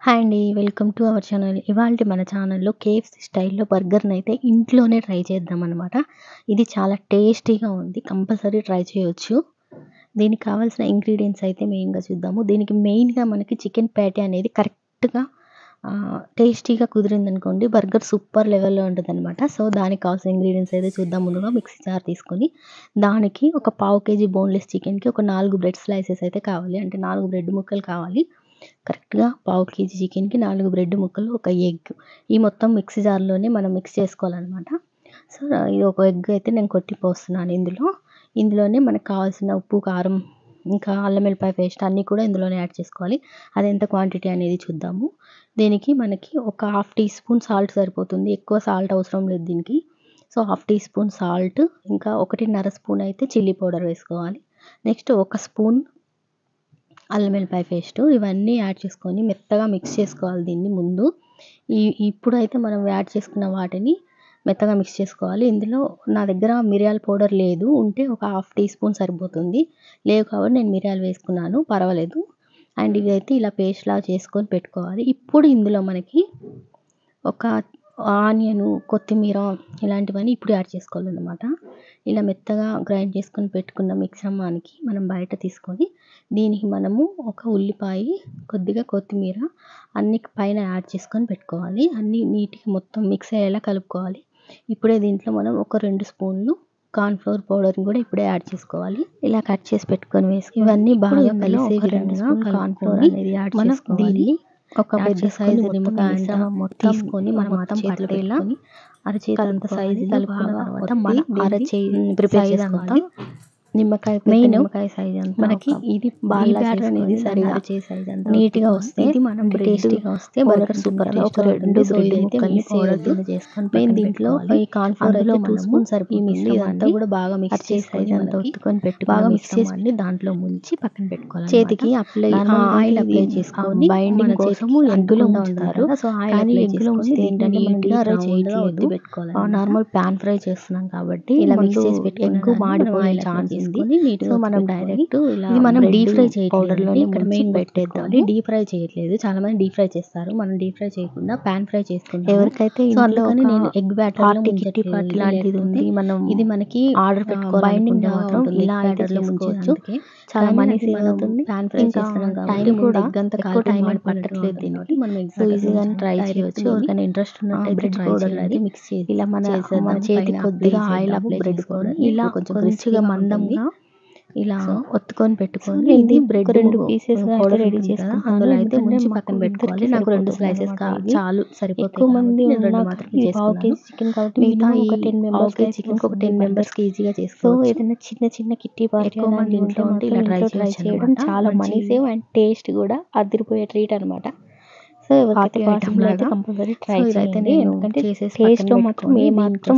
Hi అండి. Welcome to our channel. ఇవాల్టి మన ఛానల్‌లో కేఎఫ్‌సీ స్టైల్‌లో బర్గర్‌నైతే ఇంట్లోనే ట్రై చేద్దామనమాట. ఇది చాలా టేస్టీగా ఉంది. కంపల్సరీ ట్రై చేయొచ్చు. దీనికి కావాల్సిన ఇంగ్రీడియెంట్స్ అయితే మెయిన్‌గా చూద్దాము. దీనికి మెయిన్‌గా మనకి చికెన్ ప్యాటీ అనేది కరెక్ట్‌గా టేస్టీగా కుదిరిందనుకోండి బర్గర్ సూపర్ లెవెల్‌లో ఉంటదనమాట. సో, దానికి కావాల్సిన ఇంగ్రీడియెంట్స్ అయితే చూద్దాం. ముందుగా మిక్సీ జార్ తీసుకొని దానికి ఒక పావు కేజీ బోన్‌లెస్ చికెన్‌కి ఒక 4 బ్రెడ్ స్లైసెస్ అయితే కావాలి. అంటే 4 బ్రెడ్ ముక్కలు కావాలి. కరెక్ట్‌గా పావు కేజీ చికెన్‌కి 4 బ్రెడ్ ముక్కలు, ఒక ఎగ్. ఈ మొత్తం మిక్సీ జార్‌లోనే మనం మిక్స్ చేసుకోవాలనమాట. సో, ఇది ఒక ఎగ్ అయితే నేను కొట్టి పోస్తున్నాను ఇందులో. ఇందులోనే మనకు కావాల్సిన ఉప్పు, కారం, ఇంకా అల్లం వెల్లిపాయ పేస్ట్ అన్నీ కూడా ఇందులోనే యాడ్ చేసుకోవాలి. అది ఎంత క్వాంటిటీ అనేది చూద్దాము. దీనికి మనకి ఒక హాఫ్ టీ స్పూన్ సాల్ట్ సరిపోతుంది. ఎక్కువ సాల్ట్ అవసరం లేదు దీనికి. So, half teaspoon salt, ఇంకా 1.5 స్పూన్ అయితే చిల్లీ పౌడర్ వేసుకోవాలి. నెక్స్ట్ ఒక స్పూన్ అల్లం వెల్లిపాయ పేస్టు ఇవన్నీ యాడ్ చేసుకొని మెత్తగా మిక్స్ చేసుకోవాలి దీన్ని ముందు. ఇప్పుడైతే మనం యాడ్ చేసుకున్న వాటిని మెత్తగా మిక్స్ చేసుకోవాలి. ఇందులో నా దగ్గర మిరియాల పౌడర్ లేదు. ఉంటే ఒక హాఫ్ టీ స్పూన్ సరిపోతుంది. లేవు కాబట్టి నేను మిరియాలు వేసుకున్నాను. పర్వాలేదు. అండ్ ఇవైతే ఇలా పేస్ట్‌లాగా చేసుకొని పెట్టుకోవాలి. ఇప్పుడు ఇందులో మనకి ఒక ఆనియను, కొత్తిమీర ఇలాంటివన్నీ ఇప్పుడు యాడ్ చేసుకోవాలన్నమాట. ఇలా మెత్తగా గ్రైండ్ చేసుకొని పెట్టుకున్న మిశ్రమానికి మనం బయట తీసుకొని దీనికి మనము ఒక ఉల్లిపాయ, కొద్దిగా కొత్తిమీర అన్నీ పైన యాడ్ చేసుకొని పెట్టుకోవాలి. అన్నీ నీట్‌గా మొత్తం మిక్స్ అయ్యేలా కలుపుకోవాలి. ఇప్పుడే దీంట్లో మనం ఒక 2 స్పూన్లు కార్న్ ఫ్లోర్ పౌడర్‌ని కూడా ఇప్పుడే యాడ్ చేసుకోవాలి. ఇలా కట్ చేసి పెట్టుకొని ఇవన్నీ బాగా కలిసే విధంగా కార్న్ ఫ్లోర్ అనేది యాడ్ చేసుకోవాలి. ఒక పెద్ద సైజు నిమ్మకాయ తీసుకొని మనం మొత్తం పట్టేలా అరచేతంత సైజులో బాగా మొత్తం మన అరచేయి ప్రిపేర్ చేసుకోవాలి. నిమ్మకాయ సైజ్ అంతా మనకి ఇది బాగా బ్యాటర్ అనేది సరిగా నీట్‌గా వస్తే ఇది మనం టేస్టీగా వస్తే బర్గర్ సూపర్ ఒక 2 బ్రెడ్ ముక్కల్ని పౌడర్ కింద చేసుకొని మెయిన్ దీంట్లో ఈ కార్న్ ఫ్లోర్ అయితే 2 స్పూన్స్ సరిపోతుంది. ఇదంతా కూడా బాగా మిక్స్ చేసి సైజ్ అంతా ఒత్తుకొని పెట్టి బాగా మిక్స్ చేసి దాంట్లో ముంచి పక్కన పెట్టుకోవాలి. చేతికి ఆయిల్ అప్లై చేసుకొని బైండింగ్ కోసము ఎగ్గులో ఉంచుతారు. సో, కానీ ఎగ్గులో ఉంచితే ఏంటంటే మనం డీప్ ఫ్రై చేయట్లేదు. నార్మల్ పాన్ ఫ్రై చేస్తున్నాం కాబట్టి ఇలా మిక్స్ చేసి పెట్టి ఎగ్ మాడిపోయే ఛాన్స్ ఉంది. సో, మనం డైరెక్ట్ ఇలా ఇది మనం డీప్ ఫ్రై చేయట్లేదండి. ఇక్కడ మెయిన్ పెట్టేద్దామని డీప్ ఫ్రై చేయట్లేదు. చాలా మంది డీప్ ఫ్రై చేస్తారు. మనం డీప్ ఫ్రై చేయకుండా పాన్ ఫ్రై చేసుకుంటాం. ఎవరికైతే సో, అందుకని నేను ఎగ్ బ్యాటర్‌లో కిట్టి పార్టీ లాంటిది ఉంది. మనం ఇది మనకి ఆర్డర్ పెట్టుకోవాలనుకుంటే మాత్రం ఇలా ఆర్డర్‌లో ముంచవచ్చు. చాలా మనీ సేవ్ అవుతుంది. పాన్ ఫ్రై చేస్తున్నాం కాబట్టి కూడా ఎగ్ అంతా ఎక్కువ టైం పట్టట్లేదు దీనికి. మనం సో, ఈజీగానే ట్రై చేయొచ్చు. ఎవరికైనా ఇంట్రెస్ట్ ఉన్నట్టయితే ట్రై చేయండి. మిక్స్ చేసి ఇలా మన చేతికి కొద్దిగా ఆయిల్ అప్లై చేసుకొని ఇలా కొంచెం క్రిస్పీగా మందంగా ఇలా ఒత్తుకొని పెట్టుకొని ఇది బ్రెడ్ 2 పీసెస్‌గా అయితే రెడీ చేసుకొని అందులో అయితే ముంచి పక్కన పెట్టుకోవాలి. నాకు 2 స్లైసెస్ చాలు సరిపోతాయి. ఎక్కువ మంది నేను 2 మాత్రమే చేసుకున్నాను. కేజీ చికెన్ కాబట్టి మిగతా ఒక 10 మెంబర్స్‌కి చికెన్‌కి ఒక 10 మెంబర్స్‌కి ఈజీగా చేసుకోవచ్చు. సో, ఏదైనా చిన్న కిట్టి పార్టీ ఎక్కువ మంది ఇంట్లో ఉంటే ఇలా ట్రై చేయడం చాలా మనీ సేవ్ అండ్ టేస్ట్ కూడా అదిరిపోయే ట్రీట్ అనమాట. సో, ఎవరికైతే పాసిబుల్ అయితే కంపల్సరీ ట్రై చేయండి. ఎందుకంటే టేస్ట్‌లో మాత్రం ఏమాత్రం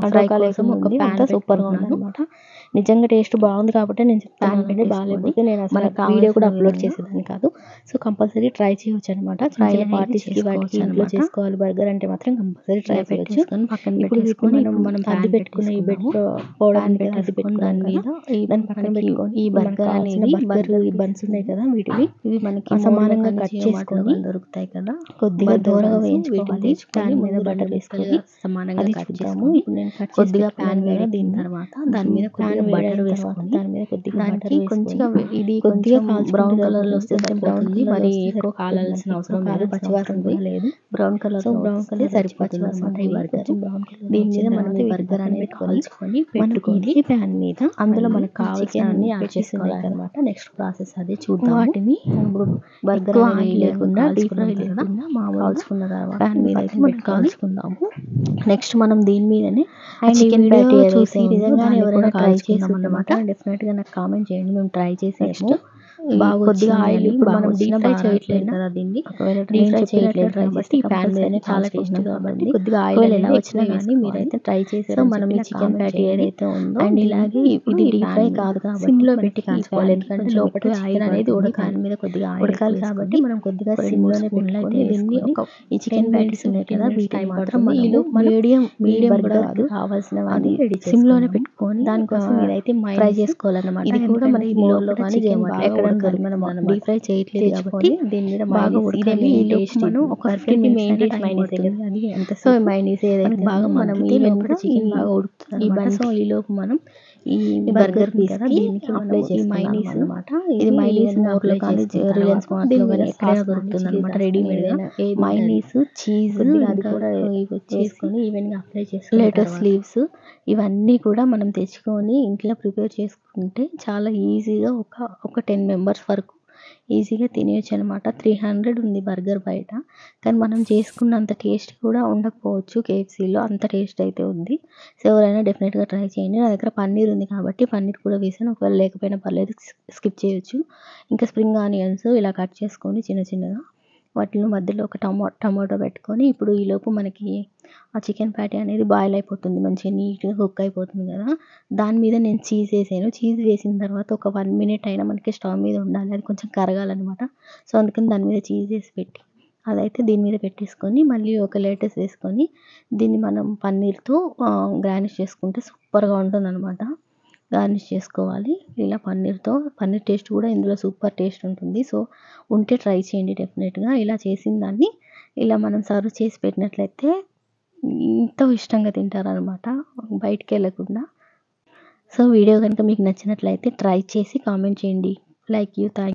ఫ్రై కోసం ఒక ప్యాన్ సూపర్‌గా ఉందన్నమాట. నిజంగా టేస్ట్ బాగుంది కాబట్టి నేను చెప్తాను. బాలేకపోతే నేను అసలు వీడియో కూడా అప్లోడ్ చేసేదాన్ని కాదు. సో, కంపల్సరీ ట్రై చేయొచ్చు అనమాట. ట్రై పార్టీస్‌కి వాటికి ఇంట్లో చేసుకోవాలి బర్గర్ అంటే మాత్రం కంపల్సరీ ట్రై చేయొచ్చు. పక్కన పెట్టేసుకొని మనం అద్ది పెట్టుకున్న ఈ బెడ్ పౌడర్ అద్ది పెట్టుకున్న దాని మీద దాన్ని పక్కన పెట్టుకొని ఈ బర్గర్ అనేది ఈ బన్స్ ఉన్నాయి కదా వీటిని ఇవి మనకి సమానంగా కట్ చేసుకొని దొరుకుతాయి కదా. కొద్దిగా దూరంగా వేయించుకోవాలి. ప్యాన్ మీద బటర్ వేసుకొని సమానంగా కట్ చేద్దాము. ఇప్పుడు నేను కొద్దిగా ప్యాన్ వేడి దీని తర్వాత దాని మీద కొద్దిగా బటర్ వేసుకొని దాని మీద కొద్దిగా బటర్ కొంచెం ఇది కొద్దిగా బ్రౌన్ కలర్‌లో వస్తే సరిపోతుంది. మరి ఎక్కువ కాలాల్సిన అవసరం లేదు. పచ్చివాసన కూడా లేదు. బ్రౌన్ కలర్ సరిపోతుంది అన్నమాట ఈ బర్గర్. దీని మీద మనం ఈ బర్గర్ అనేది కాల్చుకొని పెట్టుకొని ప్యాన్ మీద అందులో మనకు కావాల్సిన అన్ని యాడ్ చేసుకోవాలన్నమాట. నెక్స్ట్ ప్రాసెస్ అదే చూద్దాం. వాటిని ఇప్పుడు బర్గర్ అనేది లేకుండా డీప్ ఫ్రై లేకుండా మామూలుగా కాల్చుకున్న తర్వాత ప్యాన్ మీద అయితే మనం కాల్చుకుందాము. నెక్స్ట్ మనం దీని మీదనే చికెన్ ప్యాటీ చూసి నిజంగానే ఎవరైనా ట్రై చేసాం అన్నమాట. డెఫినెట్‌గా నాకు కామెంట్ చేయండి. మేము ట్రై చేసాము. బాగా కొద్దిగా ఆయిల్ ఇప్పుడు మనం డీప్ ఫ్రై చేయట్లేదు కదా దీన్ని. డీప్ ఫ్రై చేయట్లేదు కాబట్టి ఈ ప్యాన్ మీదనే చాలా టేస్ట్ కాబట్టి కొద్దిగా ఆయిల్ ఎలా వచ్చినా కానీ మీరైతే ట్రై చేసారు. మనం ఈ చికెన్ ప్యాటీ ఏదైతే ఉందో అండ్ ఇలాగే ఇది డీప్ ఫ్రై కాదు కాబట్టి సిమ్‌లో పెట్టి కాల్చుకోవాలి. ఎందుకంటే లోపల ఆయిల్ అనేది ఉడకాలి మీద కొద్దిగా ఉడకాలి కాబట్టి మనం కొద్దిగా సిమ్‌లోనే పెట్టుకొని దీన్ని ఈ చికెన్ ప్యాటీస్ ఉన్నాయి కదా వీటిని మాత్రం మీడియం కూడా కావాల్సినవన్నీ సిమ్‌లోనే పెట్టుకొని దానికోసం ఇదైతే ఫ్రై చేసుకోవాలన్నమాట. ఇది కూడా మనకి లోలో కానీ చేయమాట ఎక్కడ బర్గర్ మనం డీప్ ఫ్రై చేయట్లేదు కాబట్టి దీని మీద బాగా ఉడకాలి. ఈ లోపు మనం ఒక 15 మినిట్స్ మైనీస్ అది ఎంత సో మైనీస్ ఏదైతే బాగా మనం ఈవెన్గా చికెన్ బాగా ఉడుకుతుంది అనమాట. సో ఈ లోపు మనం ఈ బర్గర్ పీస్ దీనికి అప్లై చేసి మైనీస్ అనమాట. ఇది మైనీస్ మోర్లో కానీ రిలయన్స్ మార్ట్లో కానీ ఎక్కడైనా దొరుకుతుంది అనమాట రెడీమేడ్గా. మైనీస్ చీజ్ అది కూడా చేసుకొని ఈవెన్గా అప్లై చేసుకొని లెటర్స్ లీవ్స్ ఇవన్నీ కూడా మనం తెచ్చుకొని ఇంట్లో ప్రిపేర్ చేసుకుంటే చాలా ఈజీగా ఒక 10 మెంబర్స్ వరకు ఈజీగా తినేయచ్చు అనమాట. 300 ఉంది బర్గర్ బయట, కానీ మనం చేసుకున్నంత టేస్ట్ కూడా ఉండకపోవచ్చు కేఎఫ్సీలో, అంత టేస్ట్ అయితే ఉంది. సో ఎవరైనా డెఫినెట్గా ట్రై చేయండి. నా దగ్గర పన్నీర్ ఉంది కాబట్టి పన్నీర్ కూడా వేసాను, ఒకవేళ లేకపోయినా పర్లేదు స్కిప్ చేయొచ్చు. ఇంకా స్ప్రింగ్ ఆనియన్స్ ఇలా కట్ చేసుకొని చిన్న చిన్నగా వాటిలో మధ్యలో ఒక టమాటో పెట్టుకొని ఇప్పుడు ఈలోపు మనకి ఆ చికెన్ ప్యాటీ అనేది బాయిల్ అయిపోతుంది, మంచిగా నీట్గా కుక్ అయిపోతుంది కదా. దాని మీద నేను చీజ్ వేసాను. చీజ్ వేసిన తర్వాత ఒక 1 మినిట్ అయినా మనకి స్టవ్ మీద ఉండాలి, అది కొంచెం కరగాలన్నమాట. సో అందుకని దాని మీద చీజ్ వేసి పెట్టి అదైతే దీని మీద పెట్టేసుకొని మళ్ళీ ఒక లెటస్ వేసుకొని దీన్ని మనం పన్నీర్తో గార్నిష్ చేసుకుంటే సూపర్గా ఉంటుందన్నమాట. గార్నిష్ చేసుకోవాలి ఇలా పన్నీర్తో. పన్నీర్ టేస్ట్ కూడా ఇందులో సూపర్ టేస్ట్ ఉంటుంది. సో ఉంటే ట్రై చేయండి డెఫినెట్గా. ఇలా చేసిన దాన్ని ఇలా మనం సర్వ్ చేసి పెట్టినట్లయితే ఎంతో ఇష్టంగా తింటారనమాట బయటికి వెళ్ళకుండా. సో వీడియో కనుక మీకు నచ్చినట్లయితే ట్రై చేసి కామెంట్ చేయండి. Like you, thank